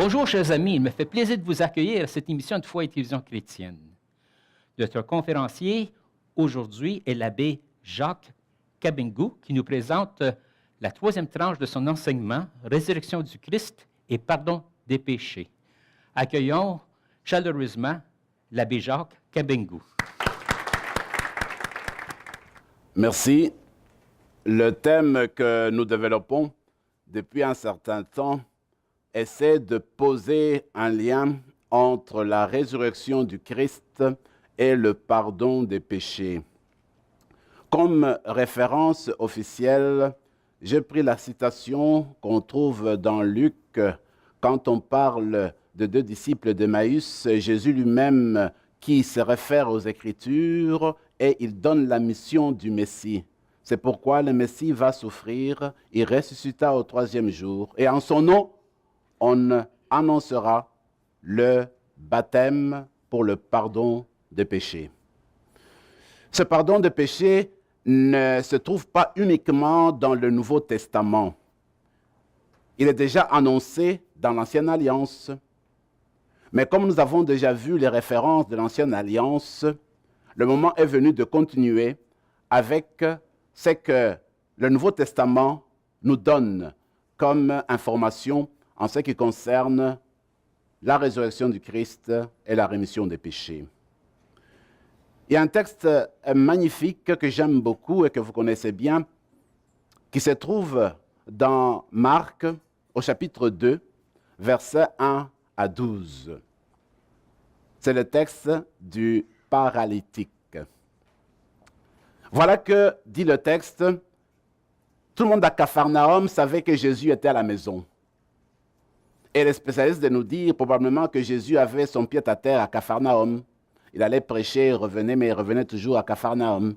Bonjour, chers amis. Il me fait plaisir de vous accueillir à cette émission de Foi et Télévision chrétienne. Notre conférencier aujourd'hui est l'abbé Jacques Kabengou, qui nous présente la troisième tranche de son enseignement, Résurrection du Christ et pardon des péchés. Accueillons chaleureusement l'abbé Jacques Kabengou. Merci. Le thème que nous développons depuis un certain temps essaie de poser un lien entre la résurrection du Christ et le pardon des péchés. Comme référence officielle, j'ai pris la citation qu'on trouve dans Luc quand on parle de deux disciples d'Emmaüs, Jésus lui-même qui se réfère aux Écritures et il donne la mission du Messie. C'est pourquoi le Messie va souffrir, il ressuscita au troisième jour et en son nom, on annoncera le baptême pour le pardon des péchés. Ce pardon des péchés ne se trouve pas uniquement dans le Nouveau Testament. Il est déjà annoncé dans l'Ancienne Alliance. Mais comme nous avons déjà vu les références de l'Ancienne Alliance, le moment est venu de continuer avec ce que le Nouveau Testament nous donne comme information en ce qui concerne la résurrection du Christ et la rémission des péchés. Il y a un texte magnifique que j'aime beaucoup et que vous connaissez bien, qui se trouve dans Marc au chapitre 2, versets 1 à 12. C'est le texte du paralytique. Voilà que dit le texte, tout le monde à Capharnaüm savait que Jésus était à la maison. Et les spécialistes de nous dire probablement que Jésus avait son pied à terre à Capharnaüm. Il allait prêcher, il revenait, mais il revenait toujours à Capharnaüm.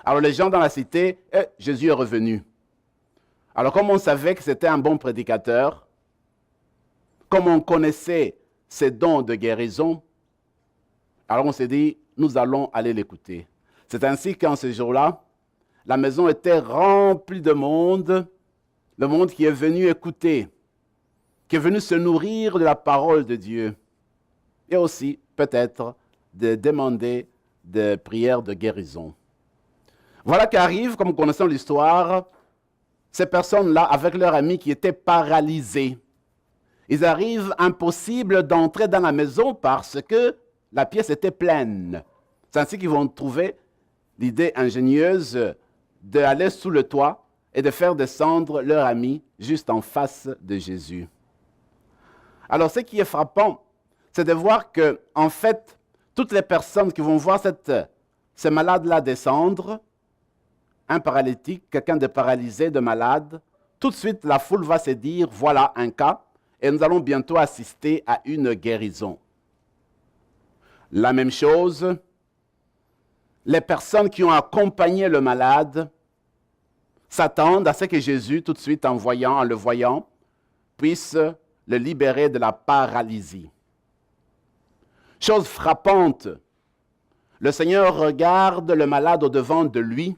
Alors les gens dans la cité, Jésus est revenu. Alors comme on savait que c'était un bon prédicateur, comme on connaissait ses dons de guérison, alors on s'est dit, nous allons aller l'écouter. C'est ainsi qu'en ce jour-là, la maison était remplie de monde, le monde qui est venu écouter, qui est venu se nourrir de la parole de Dieu, et aussi peut-être de demander des prières de guérison. Voilà qu'arrivent, comme nous connaissons l'histoire, ces personnes-là avec leurs amis qui étaient paralysés. Ils arrivent impossible d'entrer dans la maison parce que la pièce était pleine. C'est ainsi qu'ils vont trouver l'idée ingénieuse d'aller sous le toit et de faire descendre leur ami juste en face de Jésus. Alors, ce qui est frappant, c'est de voir que, en fait, toutes les personnes qui vont voir ce malade-là descendre, un paralytique, quelqu'un de paralysé, de malade, tout de suite, la foule va se dire, voilà un cas, et nous allons bientôt assister à une guérison. La même chose, les personnes qui ont accompagné le malade s'attendent à ce que Jésus, tout de suite, en le voyant, puisse le libérer de la paralysie. Chose frappante, le Seigneur regarde le malade au-devant de lui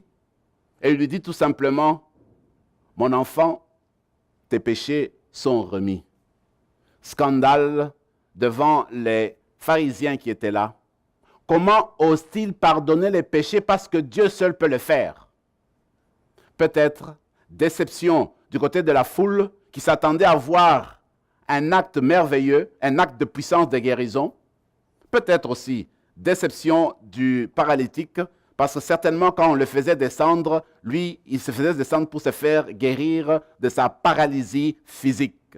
et lui dit tout simplement, « Mon enfant, tes péchés sont remis. » Scandale devant les pharisiens qui étaient là. Comment ose-t-il pardonner les péchés parce que Dieu seul peut le faire? Peut-être déception du côté de la foule qui s'attendait à voir un acte merveilleux, un acte de puissance de guérison. Peut-être aussi déception du paralytique, parce que certainement quand on le faisait descendre, lui, il se faisait descendre pour se faire guérir de sa paralysie physique.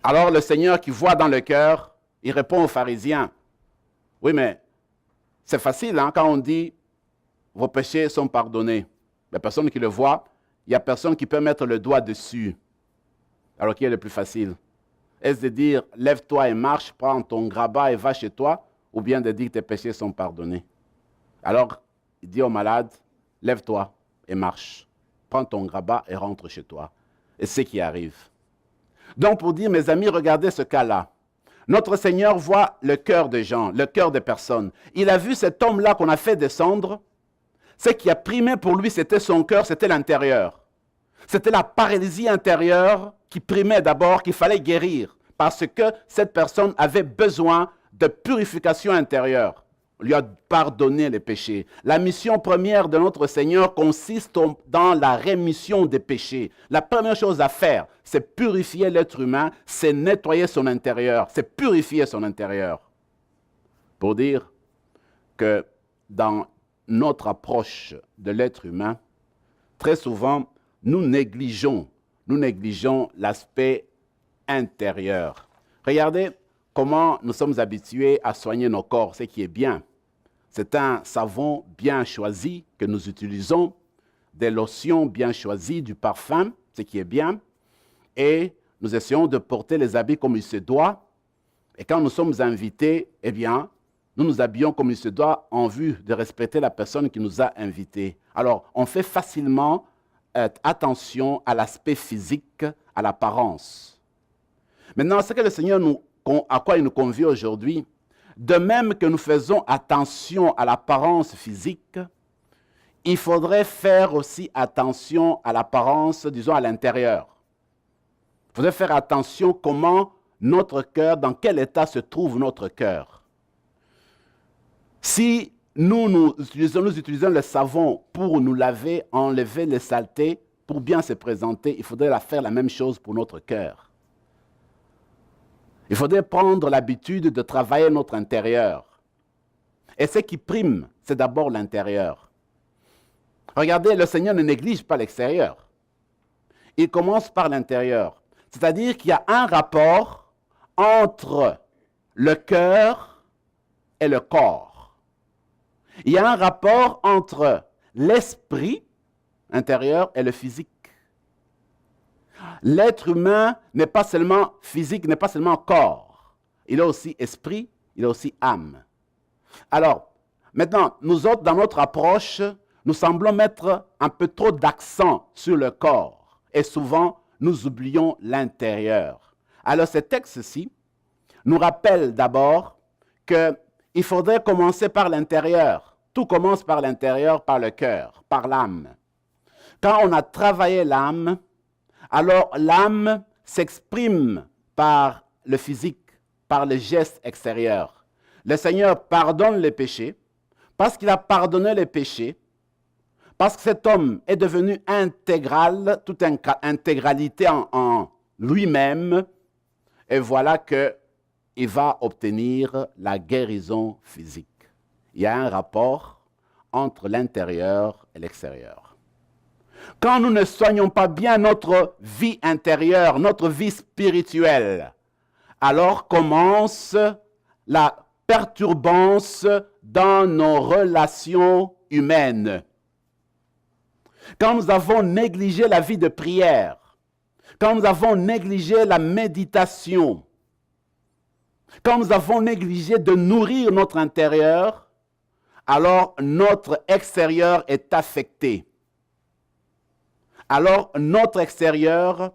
Alors le Seigneur qui voit dans le cœur, il répond aux pharisiens, « Oui, mais c'est facile quand on dit « Vos péchés sont pardonnés ». La personne qui le voit, il n'y a personne qui peut mettre le doigt dessus. Alors, qui est le plus facile? Est-ce de dire, lève-toi et marche, prends ton grabat et va chez toi, ou bien de dire que tes péchés sont pardonnés? Alors, il dit au malade, lève-toi et marche, prends ton grabat et rentre chez toi. Et c'est ce qui arrive. Donc, pour dire, mes amis, regardez ce cas-là. Notre Seigneur voit le cœur des gens, le cœur des personnes. Il a vu cet homme-là qu'on a fait descendre. Ce qui a primé pour lui, c'était son cœur, c'était l'intérieur. C'était la paralysie intérieure qui primait d'abord qu'il fallait guérir, parce que cette personne avait besoin de purification intérieure. On lui a pardonné les péchés. La mission première de notre Seigneur consiste dans la rémission des péchés. La première chose à faire, c'est purifier l'être humain, c'est nettoyer son intérieur, c'est purifier son intérieur. Pour dire que dans notre approche de l'être humain, très souvent, nous négligeons l'aspect intérieur. Regardez comment nous sommes habitués à soigner nos corps, ce qui est bien. C'est un savon bien choisi que nous utilisons, des lotions bien choisies, du parfum, ce qui est bien. Et nous essayons de porter les habits comme il se doit. Et quand nous sommes invités, eh bien, nous nous habillons comme il se doit en vue de respecter la personne qui nous a invités. Alors, on fait facilement attention à l'aspect physique, à l'apparence. Maintenant, ce que le Seigneur à quoi il nous convie aujourd'hui, de même que nous faisons attention à l'apparence physique, il faudrait faire aussi attention à l'apparence, disons, à l'intérieur. Il faudrait faire attention comment notre cœur, dans quel état se trouve notre cœur. Si nous utilisons le savon pour nous laver, enlever les saletés, pour bien se présenter, il faudrait faire la même chose pour notre cœur. Il faudrait prendre l'habitude de travailler notre intérieur. Et ce qui prime, c'est d'abord l'intérieur. Regardez, le Seigneur ne néglige pas l'extérieur. Il commence par l'intérieur. C'est-à-dire qu'il y a un rapport entre le cœur et le corps. Il y a un rapport entre l'esprit intérieur et le physique. L'être humain n'est pas seulement physique, n'est pas seulement corps. Il a aussi esprit, il a aussi âme. Alors, maintenant, nous autres, dans notre approche, nous semblons mettre un peu trop d'accent sur le corps. Et souvent, nous oublions l'intérieur. Alors, ce texte-ci nous rappelle d'abord qu'il faudrait commencer par l'intérieur. Tout commence par l'intérieur, par le cœur, par l'âme. Quand on a travaillé l'âme, alors l'âme s'exprime par le physique, par les gestes extérieurs. Le Seigneur pardonne les péchés. Parce qu'il a pardonné les péchés, parce que cet homme est devenu intégral, toute intégralité en lui-même, et voilà qu'il va obtenir la guérison physique. Il y a un rapport entre l'intérieur et l'extérieur. Quand nous ne soignons pas bien notre vie intérieure, notre vie spirituelle, alors commence la perturbance dans nos relations humaines. Quand nous avons négligé la vie de prière, quand nous avons négligé la méditation, quand nous avons négligé de nourrir notre intérieur, alors notre extérieur est affecté. Alors notre extérieur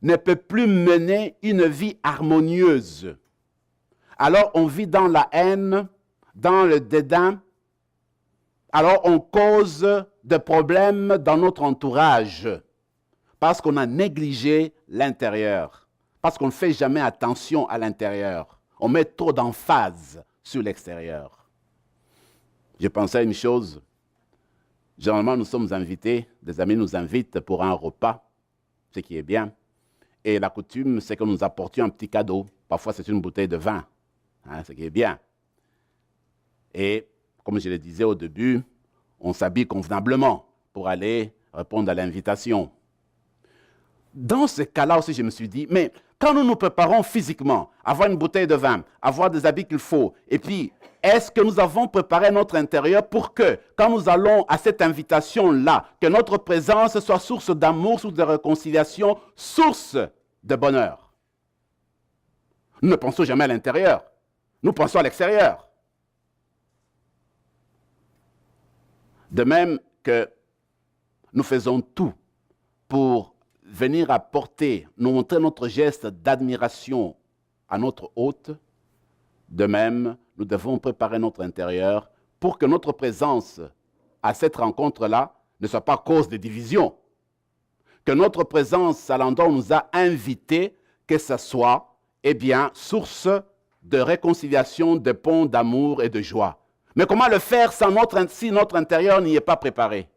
ne peut plus mener une vie harmonieuse. Alors on vit dans la haine, dans le dédain. Alors on cause des problèmes dans notre entourage parce qu'on a négligé l'intérieur, parce qu'on ne fait jamais attention à l'intérieur. On met trop d'emphase sur l'extérieur. Je pensais à une chose. Généralement, nous sommes invités, des amis nous invitent pour un repas, ce qui est bien. Et la coutume, c'est que nous apportions un petit cadeau. Parfois, c'est une bouteille de vin, ce qui est bien. Et, comme je le disais au début, on s'habille convenablement pour aller répondre à l'invitation. Dans ce cas-là aussi, je me suis dit, mais quand nous nous préparons physiquement, avoir une bouteille de vin, avoir des habits qu'il faut, et puis, est-ce que nous avons préparé notre intérieur pour que, quand nous allons à cette invitation-là, que notre présence soit source d'amour, source de réconciliation, source de bonheur? Nous ne pensons jamais à l'intérieur, nous pensons à l'extérieur. De même que nous faisons tout pour venir apporter, nous montrer notre geste d'admiration à notre hôte, de même, nous devons préparer notre intérieur pour que notre présence à cette rencontre-là ne soit pas cause de division. que notre présence à l'endroit où on nous a invités, que ce soit, eh bien, source de réconciliation, de pont d'amour et de joie. Mais comment le faire si notre intérieur n'y est pas préparé?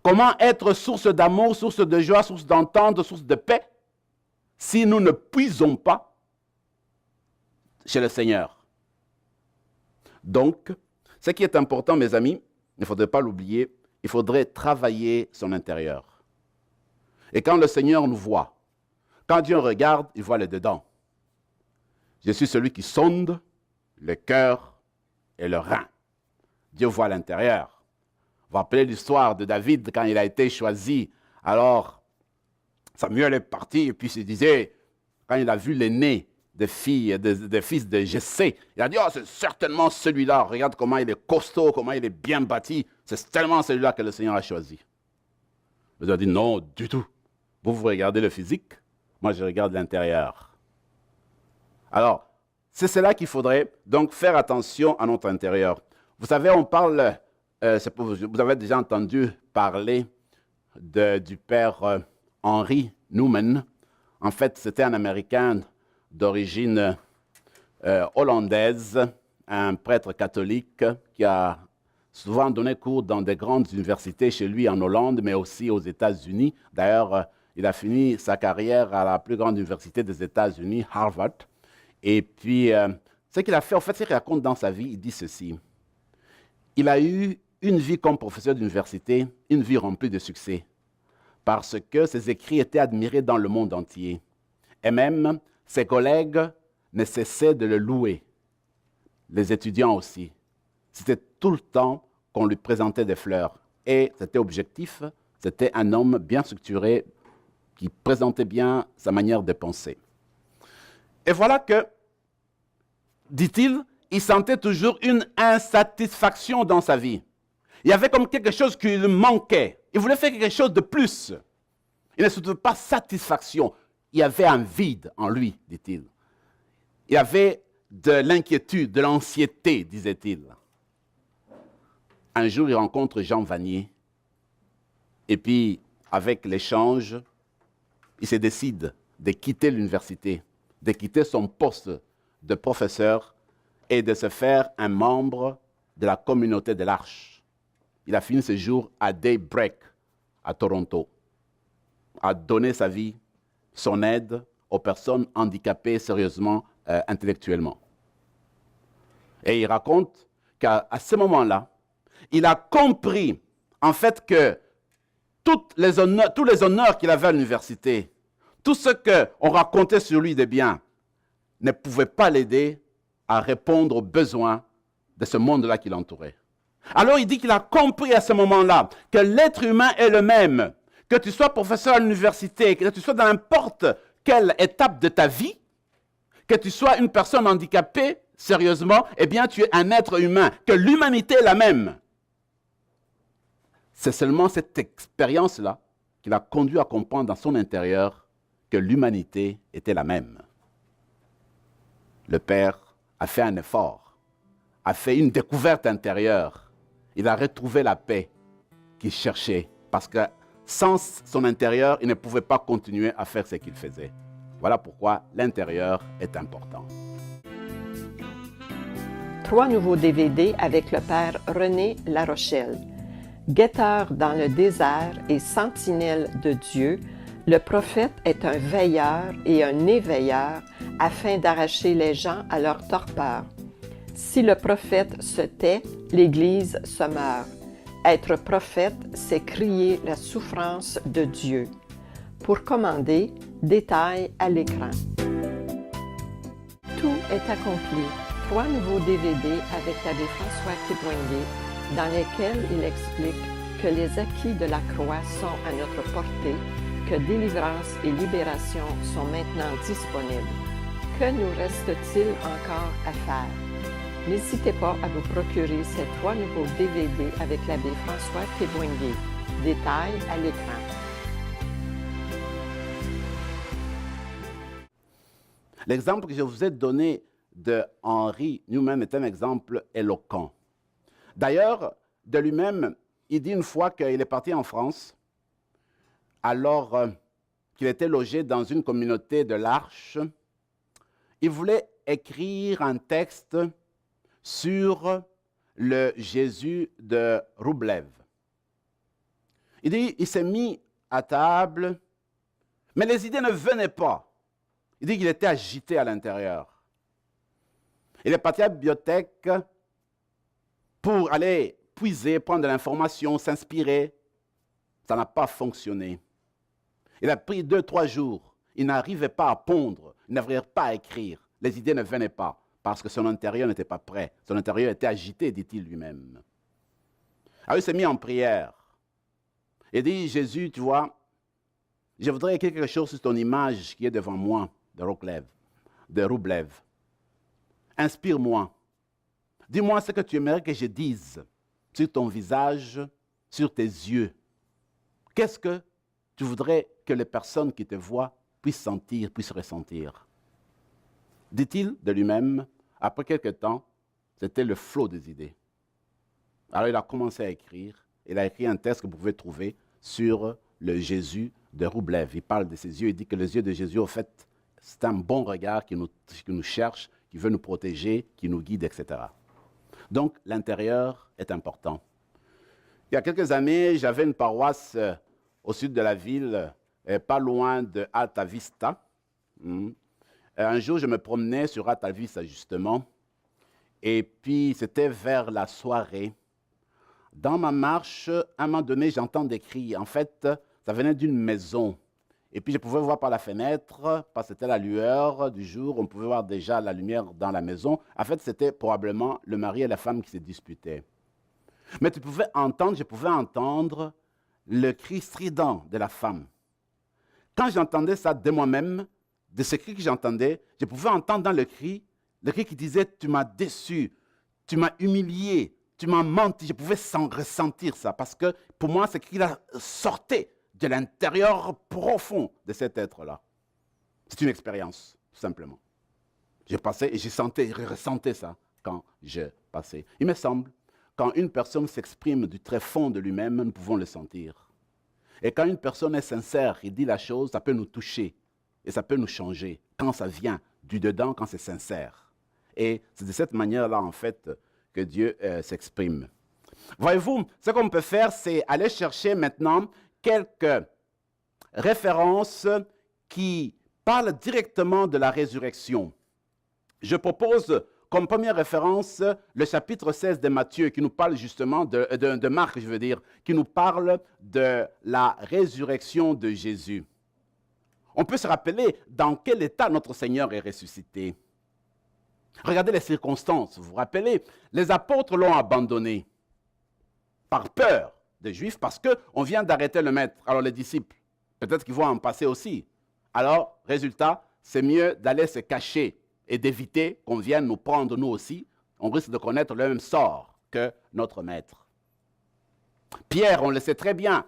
Comment être source d'amour, source de joie, source d'entente, source de paix, si nous ne puisons pas chez le Seigneur? Donc, ce qui est important, mes amis, il ne faudrait pas l'oublier, il faudrait travailler son intérieur. Et quand le Seigneur nous voit, quand Dieu regarde, il voit le dedans. Je suis celui qui sonde le cœur et le rein. Dieu voit l'intérieur. Vous rappelez l'histoire de David quand il a été choisi. Alors, Samuel est parti et puis il se disait, quand il a vu l'aîné des fils de Jessé, il a dit, oh, c'est certainement celui-là. Regarde comment il est costaud, comment il est bien bâti. C'est tellement celui-là que le Seigneur a choisi. Dieu a dit, non, du tout. Vous regardez le physique, moi je regarde l'intérieur. Alors, c'est cela qu'il faudrait donc faire attention à notre intérieur. Vous savez, on parle, vous avez déjà entendu parler du père Henry Newman. En fait, c'était un Américain d'origine hollandaise, un prêtre catholique qui a souvent donné cours dans des grandes universités chez lui en Hollande, mais aussi aux États-Unis. D'ailleurs, il a fini sa carrière à la plus grande université des États-Unis, Harvard. Et puis, ce qu'il a fait, en fait, c'est qu'il raconte dans sa vie, il dit ceci. Il a eu une vie comme professeur d'université, une vie remplie de succès, parce que ses écrits étaient admirés dans le monde entier. Et même, ses collègues ne cessaient de le louer, les étudiants aussi. C'était tout le temps qu'on lui présentait des fleurs. Et c'était objectif, c'était un homme bien structuré, qui présentait bien sa manière de penser. Et voilà que, dit-il, il sentait toujours une insatisfaction dans sa vie. Il y avait comme quelque chose qui lui manquait. Il voulait faire quelque chose de plus. Il ne se trouvait pas satisfaction. Il y avait un vide en lui, dit-il. Il y avait de l'inquiétude, de l'anxiété, disait-il. Un jour, il rencontre Jean Vanier. Et puis, avec l'échange, il se décide de quitter l'université, de quitter son poste de professeur et de se faire un membre de la communauté de l'Arche. Il a fini ce jour à Daybreak, à Toronto, à donner sa vie, son aide aux personnes handicapées sérieusement, intellectuellement. Et il raconte qu'à ce moment-là, il a compris en fait que tous les honneurs qu'il avait à l'université, tout ce qu'on racontait sur lui de bien, ne pouvait pas l'aider à répondre aux besoins de ce monde-là qui l'entourait. Alors il dit qu'il a compris à ce moment-là que l'être humain est le même, que tu sois professeur à l'université, que tu sois dans n'importe quelle étape de ta vie, que tu sois une personne handicapée, sérieusement, eh bien tu es un être humain, que l'humanité est la même. C'est seulement cette expérience-là qui l'a conduit à comprendre dans son intérieur que l'humanité était la même. Le Père a fait un effort, a fait une découverte intérieure. Il a retrouvé la paix qu'il cherchait, parce que sans son intérieur, il ne pouvait pas continuer à faire ce qu'il faisait. Voilà pourquoi l'intérieur est important. 3 nouveaux DVD avec le Père René Larochelle. Guetteur dans le désert et sentinelle de Dieu, le prophète est un veilleur et un éveilleur afin d'arracher les gens à leur torpeur. Si le prophète se tait, l'Église se meurt. Être prophète, c'est crier la souffrance de Dieu. Pour commander, détail à l'écran. Tout est accompli. 3 nouveaux DVD avec l'abbé François Kibwenge, dans lesquels il explique que les acquis de la croix sont à notre portée, que délivrance et libération sont maintenant disponibles. Que nous reste-t-il encore à faire? N'hésitez pas à vous procurer ces 3 nouveaux DVD avec l'abbé François Kibwenge. Détail à l'écran. L'exemple que je vous ai donné de Henry Newman est un exemple éloquent. D'ailleurs, de lui-même, il dit une fois qu'il est parti en France alors qu'il était logé dans une communauté de l'Arche, il voulait écrire un texte sur le Jésus de Roublev. Il dit, il s'est mis à table, mais les idées ne venaient pas. Il dit qu'il était agité à l'intérieur. Il est parti à la bibliothèque pour aller puiser, prendre de l'information, s'inspirer. Ça n'a pas fonctionné. Il a pris 2-3 jours. Il n'arrivait pas à pondre, il n'arrivait pas à écrire. Les idées ne venaient pas parce que son intérieur n'était pas prêt. Son intérieur était agité, dit-il lui-même. Alors il s'est mis en prière. Il dit, Jésus, tu vois, je voudrais écrire quelque chose sur ton image qui est devant moi, de Roublev. Inspire-moi. Dis-moi ce que tu aimerais que je dise sur ton visage, sur tes yeux. Qu'est-ce que tu voudrais que les personnes qui te voient puissent sentir, puissent ressentir? Dit-il de lui-même, après quelque temps, c'était le flot des idées. Alors il a commencé à écrire. Il a écrit un texte que vous pouvez trouver sur le Jésus de Roublev. Il parle de ses yeux, il dit que les yeux de Jésus, au fait, c'est un bon regard qui nous cherche, qui veut nous protéger, qui nous guide, etc. Donc, l'intérieur est important. Il y a quelques années, j'avais une paroisse au sud de la ville, pas loin de Alta Vista. Un jour, je me promenais sur Alta Vista, justement, et puis c'était vers la soirée. Dans ma marche, à un moment donné, j'entends des cris. En fait, ça venait d'une maison. Et puis, je pouvais voir par la fenêtre, parce que c'était la lueur du jour, on pouvait voir déjà la lumière dans la maison. En fait, c'était probablement le mari et la femme qui se disputaient. Mais je pouvais entendre le cri strident de la femme. Quand j'entendais ça de moi-même, de ce cri que j'entendais, je pouvais entendre dans le cri qui disait « tu m'as déçu, tu m'as humilié, tu m'as menti ». Je pouvais ressentir ça parce que pour moi, ce cri-là sortait de l'intérieur profond de cet être-là. C'est une expérience, tout simplement. Je passais et je ressentais ça quand je passais. Il me semble, quand une personne s'exprime du très fond de lui-même, nous pouvons le sentir. Et quand une personne est sincère et dit la chose, ça peut nous toucher et ça peut nous changer quand ça vient du dedans, quand c'est sincère. Et c'est de cette manière-là, en fait, que Dieu s'exprime. Voyez-vous, ce qu'on peut faire, c'est aller chercher maintenant quelques références qui parlent directement de la résurrection. Je propose comme première référence le chapitre 16 de Matthieu qui nous parle justement de Marc, je veux dire, qui nous parle de la résurrection de Jésus. On peut se rappeler dans quel état notre Seigneur est ressuscité. Regardez les circonstances, vous vous rappelez, les apôtres l'ont abandonné par peur des Juifs parce qu'on vient d'arrêter le maître. Alors les disciples, peut-être qu'ils vont en passer aussi. Alors, résultat, c'est mieux d'aller se cacher et d'éviter qu'on vienne nous prendre nous aussi. On risque de connaître le même sort que notre maître. Pierre, on le sait très bien,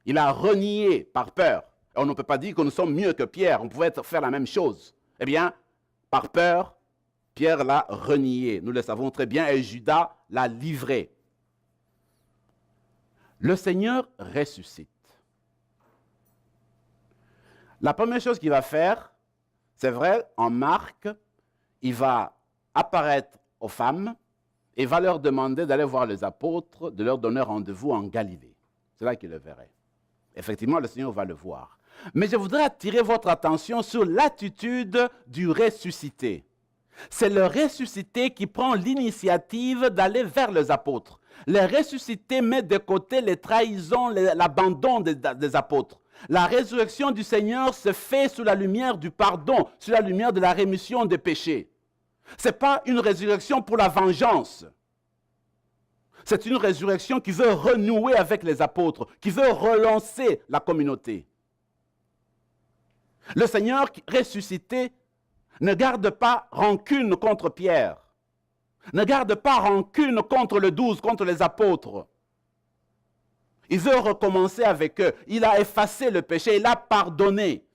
il a renié par peur. On ne peut pas dire que nous sommes mieux que Pierre, on pouvait faire la même chose. Eh bien, par peur, Pierre l'a renié. Nous le savons très bien et Judas l'a livré. Le Seigneur ressuscite. La première chose qu'il va faire, c'est vrai, en Marc, il va apparaître aux femmes et va leur demander d'aller voir les apôtres, de leur donner rendez-vous en Galilée. C'est là qu'il le verrait. Effectivement, le Seigneur va le voir. Mais je voudrais attirer votre attention sur l'attitude du ressuscité. C'est le ressuscité qui prend l'initiative d'aller vers les apôtres. Le ressuscité met de côté les trahisons, l'abandon des apôtres. La résurrection du Seigneur se fait sous la lumière du pardon, sous la lumière de la rémission des péchés. Ce n'est pas une résurrection pour la vengeance. C'est une résurrection qui veut renouer avec les apôtres, qui veut relancer la communauté. Le Seigneur ressuscité ne garde pas rancune contre Pierre, ne garde pas rancune contre le 12, contre les apôtres. Il veut recommencer avec eux. Il a effacé le péché, il a pardonné.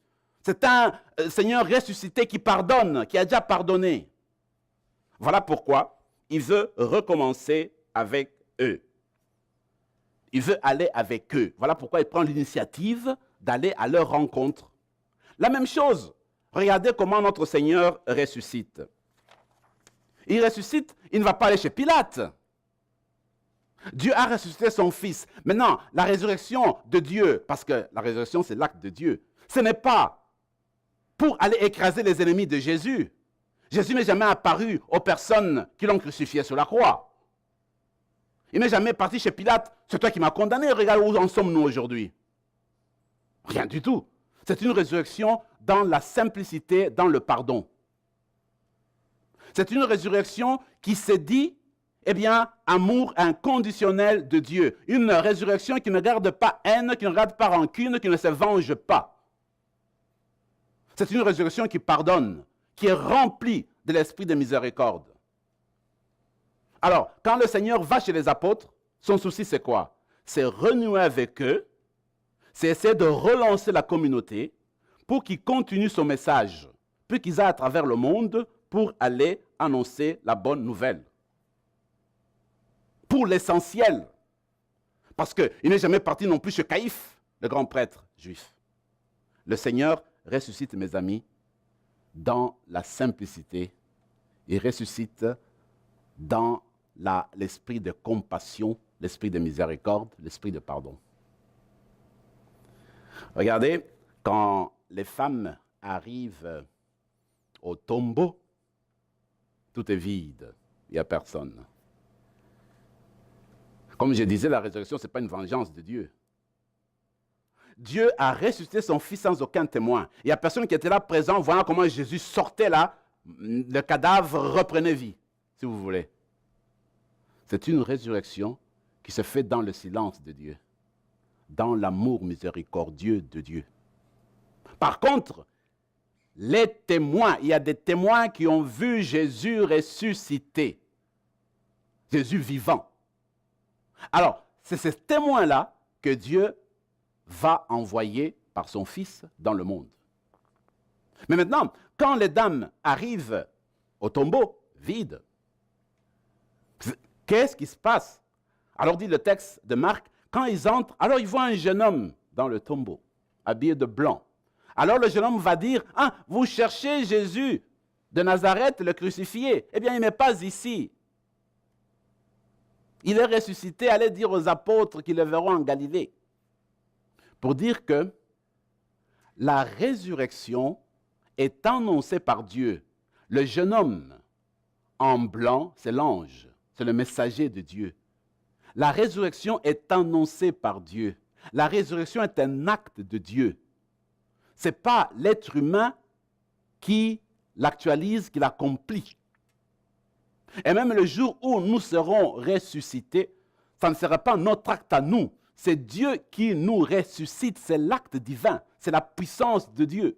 C'est un Seigneur ressuscité qui pardonne, qui a déjà pardonné. Voilà pourquoi il veut recommencer avec eux. Il veut aller avec eux. Voilà pourquoi il prend l'initiative d'aller à leur rencontre. La même chose, regardez comment notre Seigneur ressuscite. Il ressuscite, il ne va pas aller chez Pilate. Dieu a ressuscité son Fils. Maintenant, la résurrection de Dieu, parce que la résurrection, c'est l'acte de Dieu, ce n'est pas pour aller écraser les ennemis de Jésus. Jésus n'est jamais apparu aux personnes qui l'ont crucifié sur la croix. Il n'est jamais parti chez Pilate. C'est toi qui m'as condamné, regarde où en sommes-nous aujourd'hui. Rien du tout. C'est une résurrection dans la simplicité, dans le pardon. C'est une résurrection qui s'est dit, eh bien, amour inconditionnel de Dieu. Une résurrection qui ne garde pas haine, qui ne garde pas rancune, qui ne se venge pas. C'est une résurrection qui pardonne, qui est remplie de l'esprit de miséricorde. Alors, quand le Seigneur va chez les apôtres, son souci c'est quoi? C'est renouer avec eux, c'est essayer de relancer la communauté pour qu'ils continuent son message, puis qu'ils aillent à travers le monde pour aller annoncer la bonne nouvelle. Pour l'essentiel. Parce qu'il n'est jamais parti non plus chez Caïphe, le grand prêtre juif. Le Seigneur ressuscite, mes amis, dans la simplicité. Il ressuscite dans l'esprit de compassion, l'esprit de miséricorde, l'esprit de pardon. Regardez, quand les femmes arrivent au tombeau, tout est vide, il n'y a personne. Comme je disais, la résurrection, ce n'est pas une vengeance de Dieu. Dieu a ressuscité son Fils sans aucun témoin. Il n'y a personne qui était là présent, voyant comment Jésus sortait là, le cadavre reprenait vie, si vous voulez. C'est une résurrection qui se fait dans le silence de Dieu, dans l'amour miséricordieux de Dieu. Par contre, les témoins, il y a des témoins qui ont vu Jésus ressuscité, Jésus vivant. Alors, c'est ces témoins-là que Dieu va envoyer par son Fils dans le monde. Mais maintenant, quand les dames arrivent au tombeau vide, qu'est-ce qui se passe? Alors dit le texte de Marc, quand ils entrent, alors ils voient un jeune homme dans le tombeau, habillé de blanc. Alors le jeune homme va dire, « Ah, vous cherchez Jésus de Nazareth, le crucifié. Eh bien, il n'est pas ici. Il est ressuscité, allez dire aux apôtres qui le verront en Galilée. » Pour dire que la résurrection est annoncée par Dieu. Le jeune homme en blanc, c'est l'ange, c'est le messager de Dieu. La résurrection est annoncée par Dieu. La résurrection est un acte de Dieu. Ce n'est pas l'être humain qui l'actualise, qui l'accomplit. Et même le jour où nous serons ressuscités, ça ne sera pas notre acte à nous. C'est Dieu qui nous ressuscite, c'est l'acte divin, c'est la puissance de Dieu.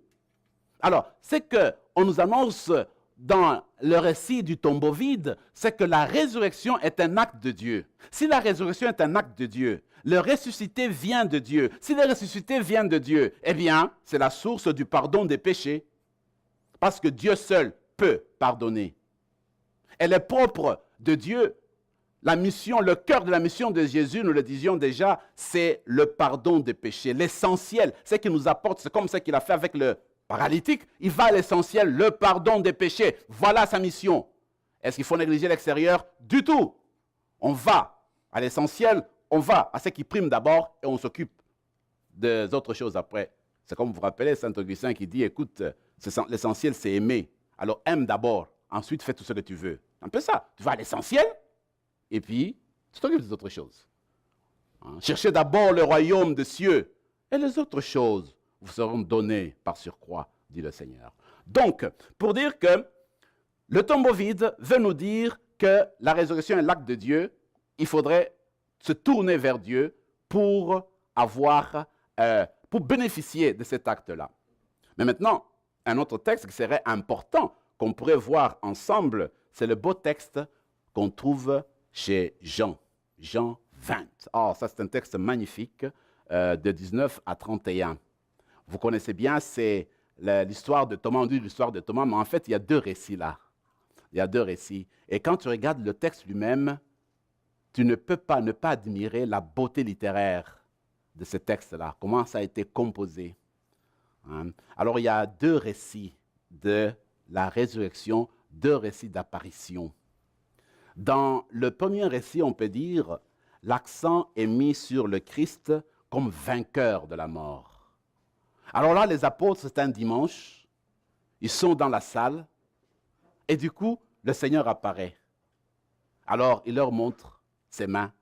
Alors, ce qu'on nous annonce dans le récit du tombeau vide, c'est que la résurrection est un acte de Dieu. Si la résurrection est un acte de Dieu, le ressuscité vient de Dieu. Si le ressuscité vient de Dieu, eh bien, c'est la source du pardon des péchés. Parce que Dieu seul peut pardonner. Elle est propre de Dieu. La mission, le cœur de la mission de Jésus, nous le disions déjà, c'est le pardon des péchés. L'essentiel, ce qu'il nous apporte, c'est comme ça qu'il a fait avec le paralytique. Il va à l'essentiel, le pardon des péchés. Voilà sa mission. Est-ce qu'il faut négliger l'extérieur? Du tout. On va à l'essentiel, on va à ce qui prime d'abord et on s'occupe des autres choses après. C'est comme vous vous rappelez Saint Augustin qui dit, écoute, l'essentiel c'est aimer. Alors aime d'abord, ensuite fais tout ce que tu veux. Un peu ça. Tu vas à l'essentiel. Et puis, tu t'occupes des autres choses. Cherchez d'abord le royaume des cieux, et les autres choses vous seront données par surcroît, dit le Seigneur. Donc, pour dire que le tombeau vide veut nous dire que la résurrection est l'acte de Dieu, il faudrait se tourner vers Dieu pour pour bénéficier de cet acte-là. Mais maintenant, un autre texte qui serait important, qu'on pourrait voir ensemble, c'est le beau texte qu'on trouve chez Jean 20. Oh, ça c'est un texte magnifique de 19 à 31. Vous connaissez bien, c'est l'histoire de Thomas, on dit l'histoire de Thomas, mais en fait, il y a deux récits là. Il y a deux récits. Et quand tu regardes le texte lui-même, tu ne peux pas ne pas admirer la beauté littéraire de ce texte-là, comment ça a été composé. Alors, il y a 2 récits de la résurrection, 2 récits d'apparition. Dans le premier récit, on peut dire, l'accent est mis sur le Christ comme vainqueur de la mort. Alors là, les apôtres, c'est un dimanche, ils sont dans la salle, et du coup, le Seigneur apparaît. Alors, il leur montre ses mains,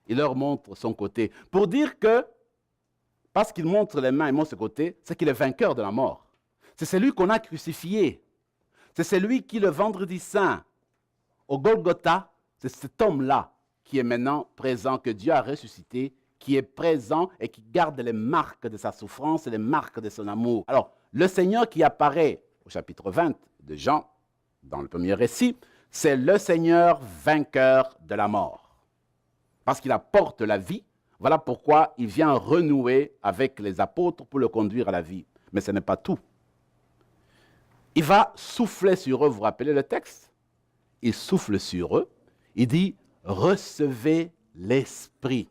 il leur montre son côté, pour dire que, parce qu'il montre les mains et montre ses côtés, c'est qu'il est vainqueur de la mort. C'est celui qu'on a crucifié. C'est celui qui, le vendredi saint, au Golgotha, c'est cet homme-là qui est maintenant présent, que Dieu a ressuscité, qui est présent et qui garde les marques de sa souffrance et les marques de son amour. Alors, le Seigneur qui apparaît au chapitre 20 de Jean, dans le premier récit, c'est le Seigneur vainqueur de la mort. Parce qu'il apporte la vie, voilà pourquoi il vient renouer avec les apôtres pour le conduire à la vie. Mais ce n'est pas tout. Il va souffler sur eux, vous vous rappelez le texte? Il souffle sur eux, il dit « Recevez l'Esprit ».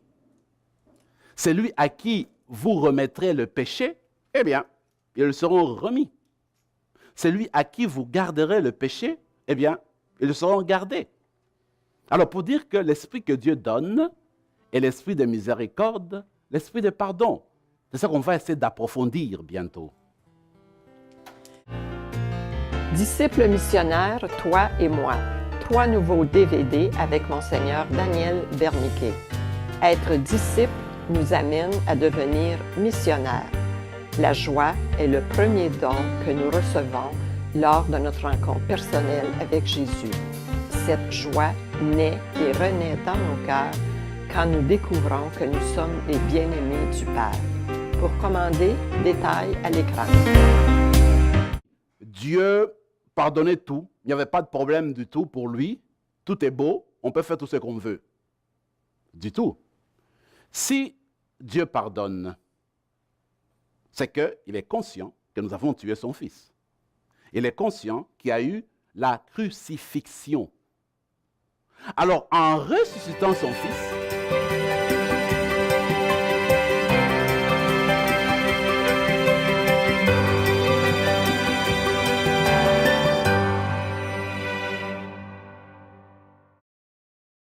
Celui à qui vous remettrez le péché, eh bien, ils seront remis. Celui à qui vous garderez le péché, eh bien, ils seront gardés. Alors, pour dire que l'Esprit que Dieu donne est l'Esprit de miséricorde, l'Esprit de pardon. C'est ça qu'on va essayer d'approfondir bientôt. Disciples missionnaires, toi et moi. 3 nouveaux DVD avec Monseigneur Daniel Berniquet. Être disciple nous amène à devenir missionnaires. La joie est le premier don que nous recevons lors de notre rencontre personnelle avec Jésus. Cette joie naît et renaît dans nos cœurs quand nous découvrons que nous sommes les bien-aimés du Père. Pour commander, détail à l'écran. Dieu pardonnait tout. Il n'y avait pas de problème du tout pour lui. Tout est beau. On peut faire tout ce qu'on veut. Du tout. Si Dieu pardonne, c'est qu'il est conscient que nous avons tué son Fils. Il est conscient qu'il y a eu la crucifixion. Alors, en ressuscitant son Fils,